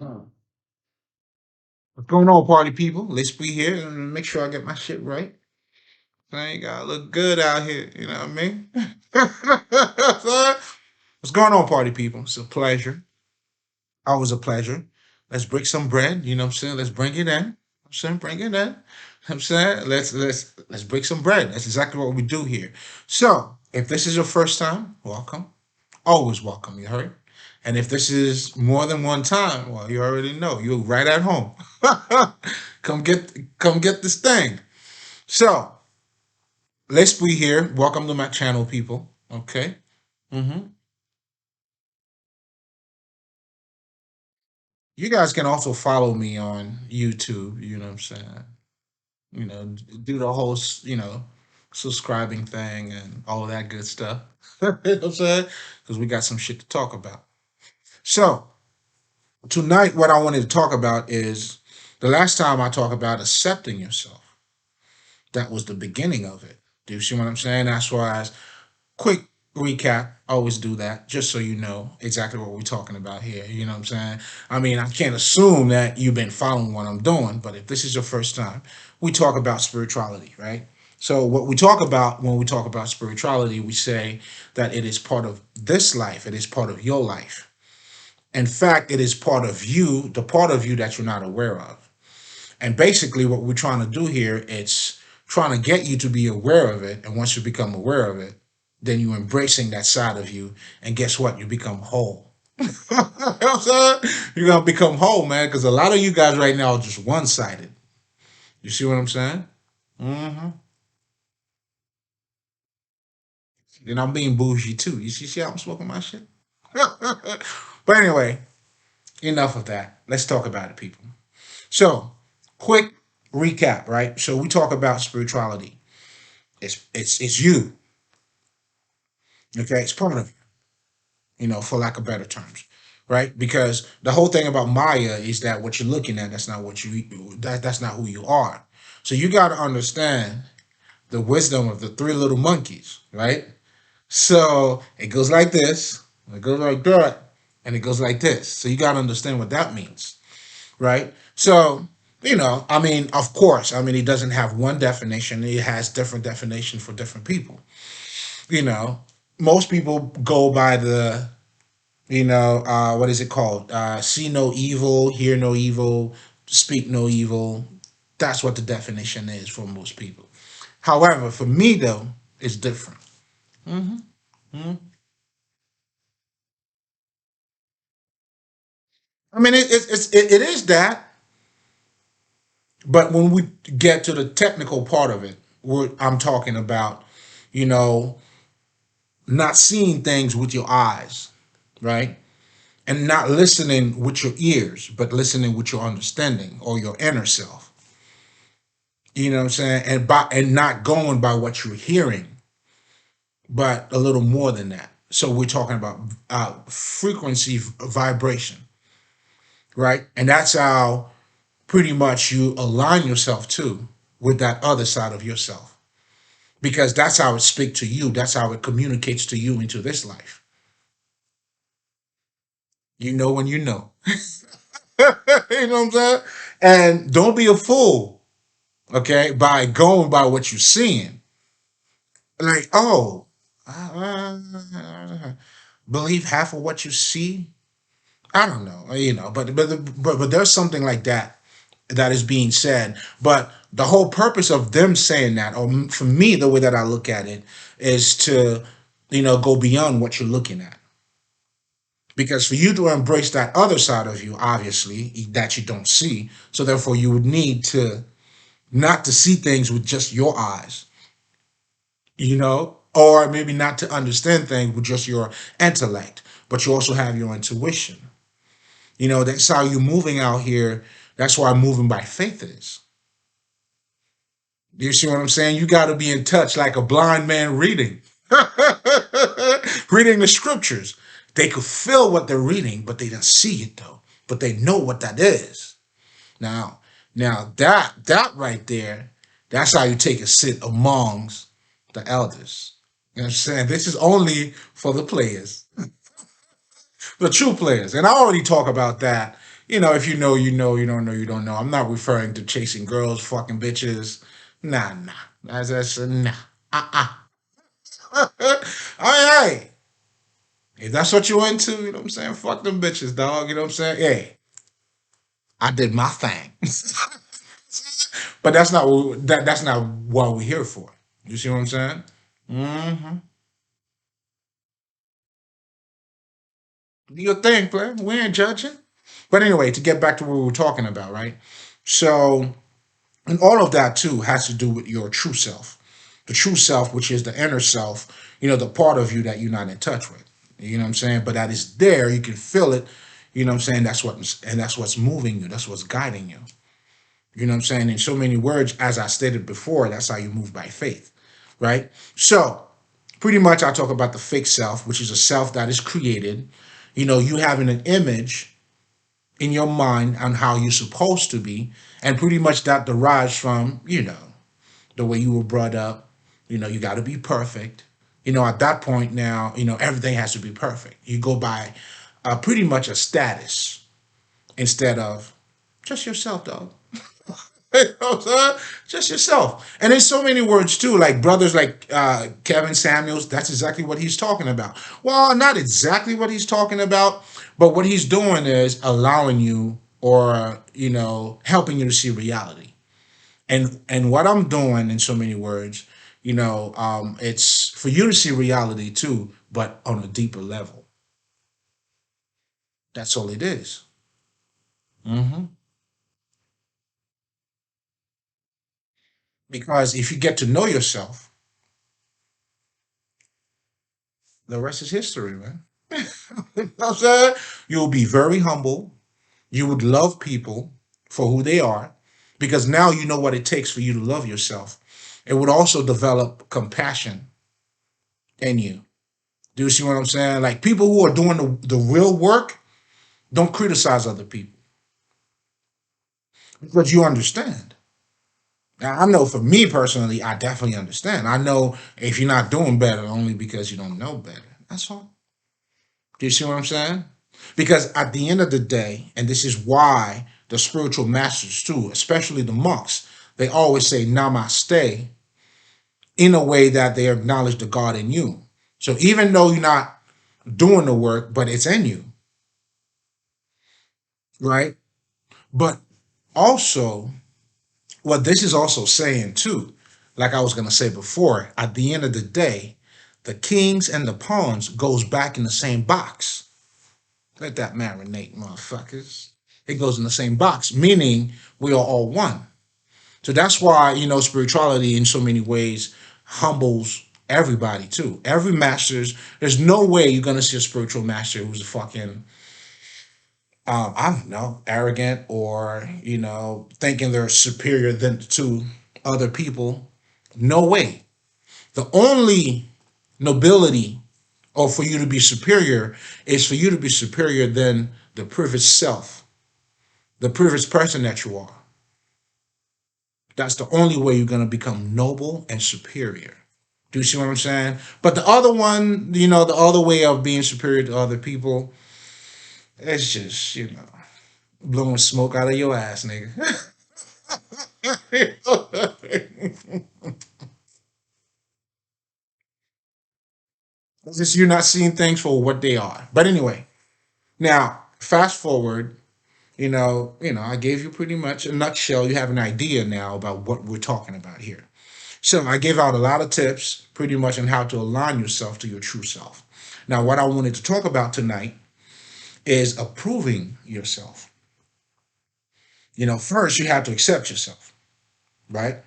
What's going on, party people? Let's be here and make sure I get my shit right. I ain't gotta look good out here, you know what I mean? What's going on, party people? It's a pleasure. Always a pleasure. Let's break some bread, you know what I'm saying? Let's bring it in. I'm saying bring it in. I'm saying let's break some bread. That's exactly what we do here. So if this is your first time, welcome. Always welcome, you heard? And if this is more than one time, well, you already know. You're right at home. come get this thing. So let's be here. Welcome to my channel, people. Okay. hmm You guys can also follow me on YouTube. You know what I'm saying? Do the whole, subscribing thing and all of that good stuff. You know what I'm saying? Because we got some shit to talk about. So tonight, what I wanted to talk about is the last time I talked about accepting yourself. That was the beginning of it. Do you see what I'm saying? That's why, quick recap, I always do that just so you know exactly what we're talking about here. You know what I'm saying? I mean, I can't assume that you've been following what I'm doing, but if this is your first time, we talk about spirituality, right? So, what we talk about when we talk about spirituality, we say that it is part of this life, it is part of your life. In fact, it is part of you, the part of you that you're not aware of. And basically, what we're trying to do here, it's trying to get you to be aware of it. And once you become aware of it, then you're embracing that side of you. And guess what? You become whole. You know what I'm saying? You're going to become whole, man, because a lot of you guys right now are just one sided. You see what I'm saying? Mm-hmm. And I'm being bougie too. You see how I'm smoking my shit? But anyway, enough of that. Let's talk about it, people. So, quick recap, right? So we talk about spirituality. It's you, okay? It's part of you, for lack of better terms, right? Because the whole thing about Maya is that what you're looking at, that's not what that's not who you are. So you got to understand the wisdom of the three little monkeys, right? So it goes like this, it goes like that, and it goes like this. So you got to understand what that means, right? So, I mean, of course, I mean, it doesn't have one definition. It has different definition for different people. You know, most people go by the, what is it called? See no evil, hear no evil, speak no evil. That's what the definition is for most people. However, for me though, it's different. hmm hmm I mean, it is that, but when we get to the technical part of it, I'm talking about, you know, not seeing things with your eyes, right? And not listening with your ears, but listening with your understanding or your inner self. You know what I'm saying? And not going by what you're hearing, but a little more than that. So we're talking about frequency vibration, right? And that's how pretty much you align yourself to with that other side of yourself. Because that's how it speaks to you. That's how it communicates to you into this life. You know when you know. You know what I'm saying? And don't be a fool, okay, by going by what you're seeing. Like, oh, uh, believe half of what you see. I don't know, but there's something like that that is being said. But the whole purpose of them saying that, or for me, the way that I look at it, is to, go beyond what you're looking at. Because for you to embrace that other side of you, obviously, that you don't see, so therefore you would need to not to see things with just your eyes, or maybe not to understand things with just your intellect, but you also have your intuition. That's how you're moving out here. That's why moving by faith is. You see what I'm saying? You got to be in touch like a blind man reading, reading the scriptures. They could feel what they're reading, but they don't see it though. But they know what that is. Now, now that right there, that's how you take a sit amongst the elders. You know what I'm saying? This is only for the players, the true players. And I already talk about that, If you know, you know. You don't know, you don't know. I'm not referring to chasing girls, fucking bitches. Nah, nah. That's nah. All right. If that's what you're into, you know what I'm saying? Fuck them bitches, dog. You know what I'm saying? Hey, I did my thing. But that's not what we're here for. You see what I'm saying? Mm-hmm. Do your thing, player. We ain't judging. But anyway, to get back to what we were talking about, right? So, and all of that too has to do with your true self. The true self, which is the inner self, the part of you that you're not in touch with. You know what I'm saying? But that is there. You can feel it. You know what I'm saying? That's what's moving you. That's what's guiding you. You know what I'm saying? In so many words, as I stated before, that's how you move by faith, right? So, pretty much, I talk about the fake self, which is a self that is created. You having an image in your mind on how you're supposed to be, and pretty much that derives from the way you were brought up. You got to be perfect. At that point now, everything has to be perfect. You go by pretty much a status instead of just yourself, dog. You know what I'm saying? Just yourself. And there's so many words too, like brothers like Kevin Samuels, that's exactly what he's talking about. Well, not exactly what he's talking about, but what he's doing is allowing you or, helping you to see reality. And what I'm doing in so many words, it's for you to see reality too, but on a deeper level. That's all it is. Hmm. Because if you get to know yourself, the rest is history, man. You know what I'm saying? You'll be very humble. You would love people for who they are because now you know what it takes for you to love yourself. It would also develop compassion in you. Do you see what I'm saying? Like people who are doing the real work don't criticize other people because you understand. Now, I know for me personally, I definitely understand. I know if you're not doing better, only because you don't know better. That's all. Do you see what I'm saying? Because at the end of the day, and this is why the spiritual masters too, especially the monks, they always say namaste in a way that they acknowledge the God in you. So even though you're not doing the work, but it's in you, right? But also, what this is also saying too, like I was gonna say before, at the end of the day, the kings and the pawns goes back in the same box. Let that marinate, motherfuckers. It goes in the same box, meaning we are all one. So that's why, spirituality in so many ways humbles everybody too. Every master's, there's no way you're gonna see a spiritual master who's a fucking I don't know, arrogant or, thinking they're superior than to other people. No way. The only nobility or for you to be superior is for you to be superior than the privileged self, the privileged person that you are. That's the only way you're going to become noble and superior. Do you see what I'm saying? But the other one, the other way of being superior to other people, it's just, blowing smoke out of your ass, nigga. It's just you're not seeing things for what they are. But anyway, now fast forward. I gave you pretty much a nutshell. You have an idea now about what we're talking about here. So I gave out a lot of tips pretty much on how to align yourself to your true self. Now, what I wanted to talk about tonight is approving yourself. First you have to accept yourself, right?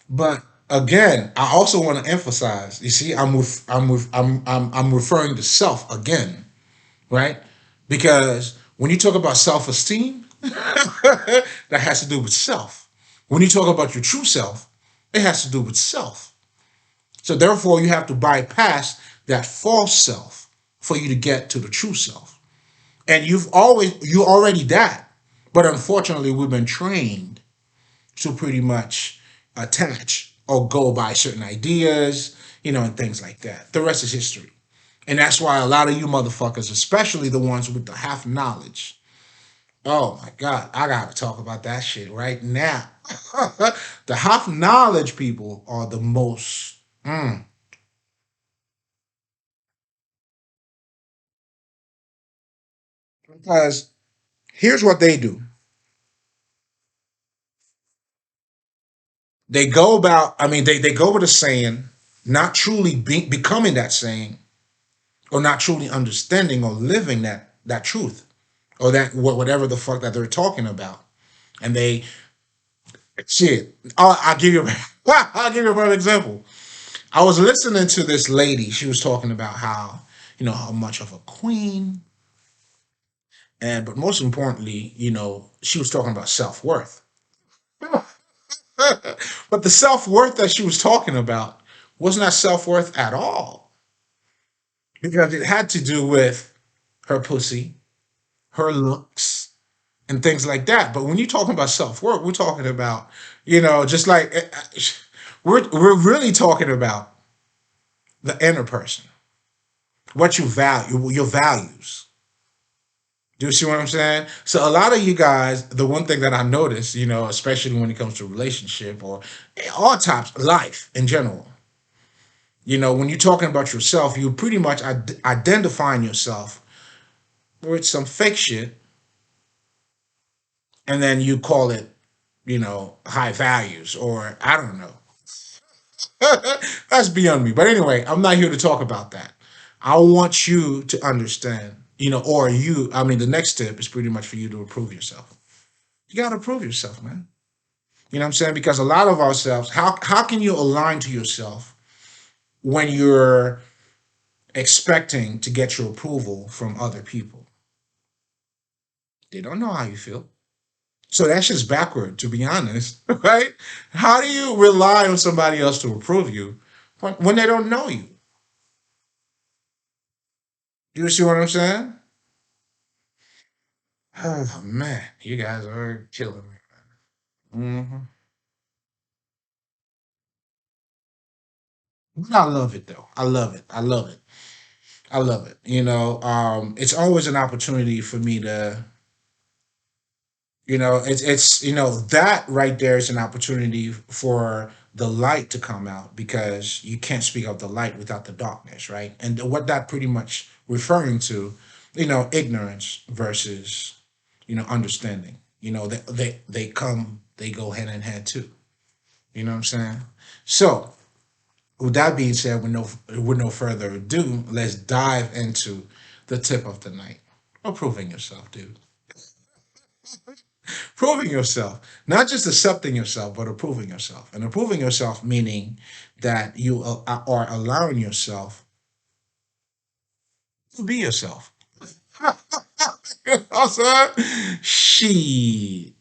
But again, I also want to emphasize, you see, I'm referring to self again, right? Because when you talk about self-esteem, that has to do with self. When you talk about your true self, it has to do with self. So therefore, you have to bypass that false self for you to get to the true self. And you already that, but unfortunately, we've been trained to pretty much attach or go by certain ideas, and things like that. The rest is history. And that's why a lot of you motherfuckers, especially the ones with the half knowledge, Oh my God, I gotta talk about that shit right now. The half knowledge people are the most. Because here's what they do: they go about, I mean, they go with a saying, not truly becoming that saying, or not truly understanding or living that truth, or that whatever the fuck that they're talking about. And they shit. I'll give you. I'll give you another example. I was listening to this lady. She was talking about how, how much of a queen, and but most importantly, she was talking about self worth. But the self worth that she was talking about was not self worth at all, because it had to do with her pussy, her looks, and things like that. But when you're talking about self worth, we're talking about, just like we're really talking about the inner person, what you value, your values. Do you see what I'm saying? So a lot of you guys, the one thing that I noticed, especially when it comes to relationship or all types of life in general, when you're talking about yourself, you pretty much identifying yourself with some fake shit, and then you call it, high values, or I don't know. That's beyond me. But anyway, I'm not here to talk about that. I want you to understand, or you, I mean, the next step is pretty much for you to improve yourself. You got to prove yourself, man. You know what I'm saying? Because a lot of ourselves, how can you align to yourself when you're expecting to get your approval from other people? They don't know how you feel. So that's just backward, to be honest, right? How do you rely on somebody else to approve you when they don't know you? Do you see what I'm saying? Oh man, you guys are killing me. Hmm. But I love it though. I love it. I love it. I love it. It's always an opportunity for me to, it's that right there is an opportunity for the light to come out, because you can't speak of the light without the darkness, right? And what that pretty much referring to, ignorance versus, understanding. They go hand in hand too. You know what I'm saying? So, with that being said, with no further ado, let's dive into the tip of the night. Approving yourself, dude. Proving yourself, not just accepting yourself, but approving yourself. And approving yourself meaning that you are allowing yourself to be yourself. You know what I'm saying? She.